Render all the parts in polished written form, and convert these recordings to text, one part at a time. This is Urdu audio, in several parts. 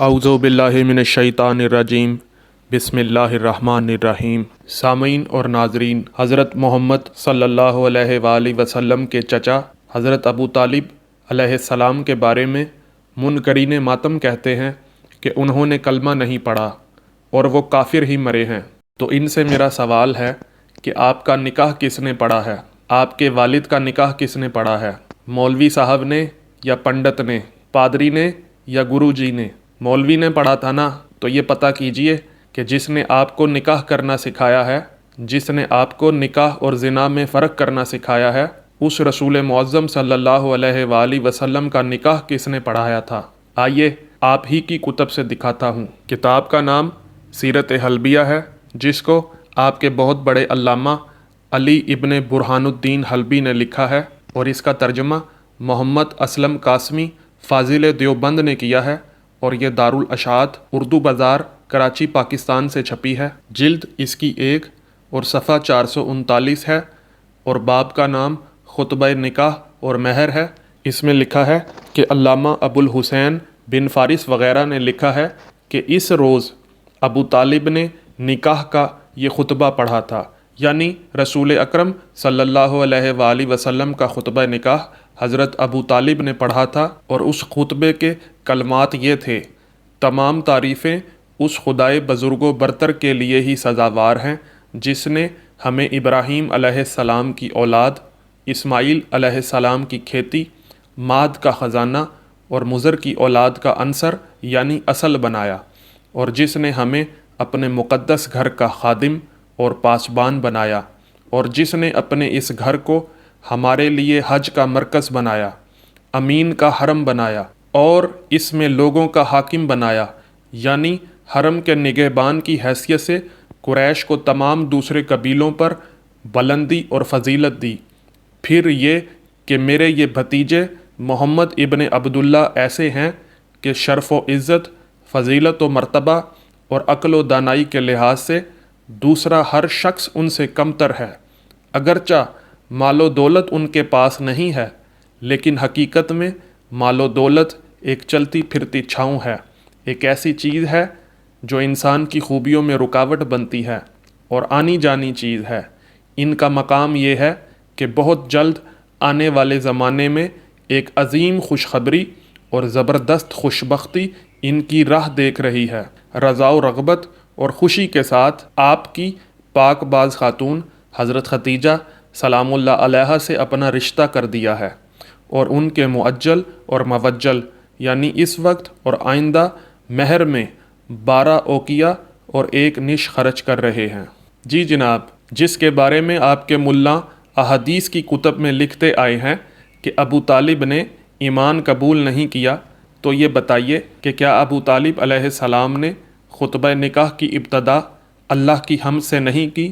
اعوذ باللہ من الشیطان الرجیم بسم اللہ الرحمن الرحیم۔ سامعین اور ناظرین، حضرت محمد صلی اللہ علیہ وآلہ وسلم کے چچا حضرت ابو طالب علیہ السلام کے بارے میں منکرین ماتم کہتے ہیں کہ انہوں نے کلمہ نہیں پڑھا اور وہ کافر ہی مرے ہیں۔ تو ان سے میرا سوال ہے کہ آپ کا نکاح کس نے پڑھا ہے؟ آپ کے والد کا نکاح کس نے پڑھا ہے؟ مولوی صاحب نے یا پنڈت نے، پادری نے یا گرو جی نے؟ مولوی نے پڑھا تھا نا، تو یہ پتہ کیجئے کہ جس نے آپ کو نکاح کرنا سکھایا ہے، جس نے آپ کو نکاح اور زنا میں فرق کرنا سکھایا ہے، اس رسول معظم صلی اللہ علیہ وآلہ وسلم کا نکاح کس نے پڑھایا تھا؟ آئیے آپ ہی کی کتب سے دکھاتا ہوں۔ کتاب کا نام سیرت حلبیہ ہے، جس کو آپ کے بہت بڑے علامہ علی ابن برہان الدین حلبی نے لکھا ہے، اور اس کا ترجمہ محمد اسلم قاسمی فاضل دیوبند نے کیا ہے، اور یہ دارالاشاعت اردو بازار کراچی پاکستان سے چھپی ہے۔ جلد اس کی 1 اور صفحہ 439 ہے، اور باب کا نام خطبہ نکاح اور مہر ہے۔ اس میں لکھا ہے کہ علامہ ابو الحسین بن فارس وغیرہ نے لکھا ہے کہ اس روز ابو طالب نے نکاح کا یہ خطبہ پڑھا تھا، یعنی رسول اکرم صلی اللہ علیہ وآلہ وسلم کا خطبہ نکاح حضرت ابو طالب نے پڑھا تھا، اور اس خطبے کے کلمات یہ تھے: تمام تعریفیں اس خدائے بزرگ و برتر کے لیے ہی سزاوار ہیں جس نے ہمیں ابراہیم علیہ السلام کی اولاد، اسماعیل علیہ السلام کی کھیتی، ماد کا خزانہ اور مضر کی اولاد کا عنصر یعنی اصل بنایا، اور جس نے ہمیں اپنے مقدس گھر کا خادم اور پاسبان بنایا، اور جس نے اپنے اس گھر کو ہمارے لیے حج کا مرکز بنایا، امین کا حرم بنایا، اور اس میں لوگوں کا حاکم بنایا، یعنی حرم کے نگہبان کی حیثیت سے قریش کو تمام دوسرے قبیلوں پر بلندی اور فضیلت دی۔ پھر یہ کہ میرے یہ بھتیجے محمد ابن عبداللہ ایسے ہیں کہ شرف و عزت، فضیلت و مرتبہ اور عقل و دانائی کے لحاظ سے دوسرا ہر شخص ان سے کمتر ہے۔ اگرچہ مال و دولت ان کے پاس نہیں ہے، لیکن حقیقت میں مال و دولت ایک چلتی پھرتی چھاؤں ہے، ایک ایسی چیز ہے جو انسان کی خوبیوں میں رکاوٹ بنتی ہے اور آنی جانی چیز ہے۔ ان کا مقام یہ ہے کہ بہت جلد آنے والے زمانے میں ایک عظیم خوشخبری اور زبردست خوشبختی ان کی راہ دیکھ رہی ہے۔ رضا و رغبت اور خوشی کے ساتھ آپ کی پاک باز خاتون حضرت ختیجہ سلام اللہ علیہا سے اپنا رشتہ کر دیا ہے، اور ان کے معجل اور موجل یعنی اس وقت اور آئندہ مہر میں 12 اوقیہ اور 1 نش خرچ کر رہے ہیں۔ جی جناب، جس کے بارے میں آپ کے ملا احادیث کی کتب میں لکھتے آئے ہیں کہ ابو طالب نے ایمان قبول نہیں کیا، تو یہ بتائیے کہ کیا ابو طالب علیہ السلام نے خطبہ نکاح کی ابتدا اللہ کی حمد سے نہیں کی؟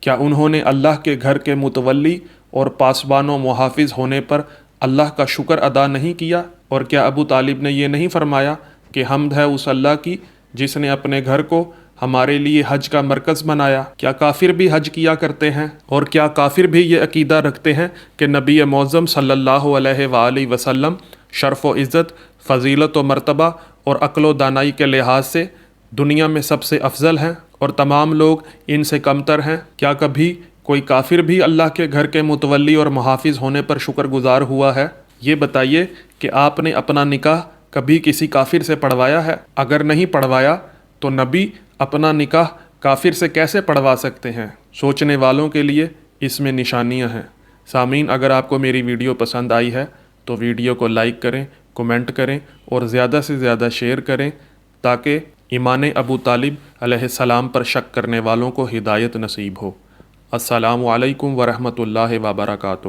کیا انہوں نے اللہ کے گھر کے متولی اور پاسبان و محافظ ہونے پر اللہ کا شکر ادا نہیں کیا؟ اور کیا ابو طالب نے یہ نہیں فرمایا کہ حمد ہے اس اللہ کی جس نے اپنے گھر کو ہمارے لیے حج کا مرکز بنایا؟ کیا کافر بھی حج کیا کرتے ہیں؟ اور کیا کافر بھی یہ عقیدہ رکھتے ہیں کہ نبی معظم صلی اللہ علیہ وآلہ وسلم شرف و عزت، فضیلت و مرتبہ اور عقل و دانائی کے لحاظ سے دنیا میں سب سے افضل ہیں اور تمام لوگ ان سے کمتر ہیں؟ کیا کبھی کوئی کافر بھی اللہ کے گھر کے متولی اور محافظ ہونے پر شکر گزار ہوا ہے؟ یہ بتائیے کہ آپ نے اپنا نکاح کبھی کسی کافر سے پڑھوایا ہے؟ اگر نہیں پڑھوایا تو نبی اپنا نکاح کافر سے کیسے پڑھوا سکتے ہیں؟ سوچنے والوں کے لیے اس میں نشانیاں ہیں۔ سامعین، اگر آپ کو میری ویڈیو پسند آئی ہے تو ویڈیو کو لائک کریں، کمنٹ کریں اور زیادہ سے زیادہ شیئر کریں، تاکہ ایمان ابو طالب علیہ السلام پر شک کرنے والوں کو ہدایت نصیب ہو۔ السلام علیکم ورحمۃ اللہ وبرکاتہ۔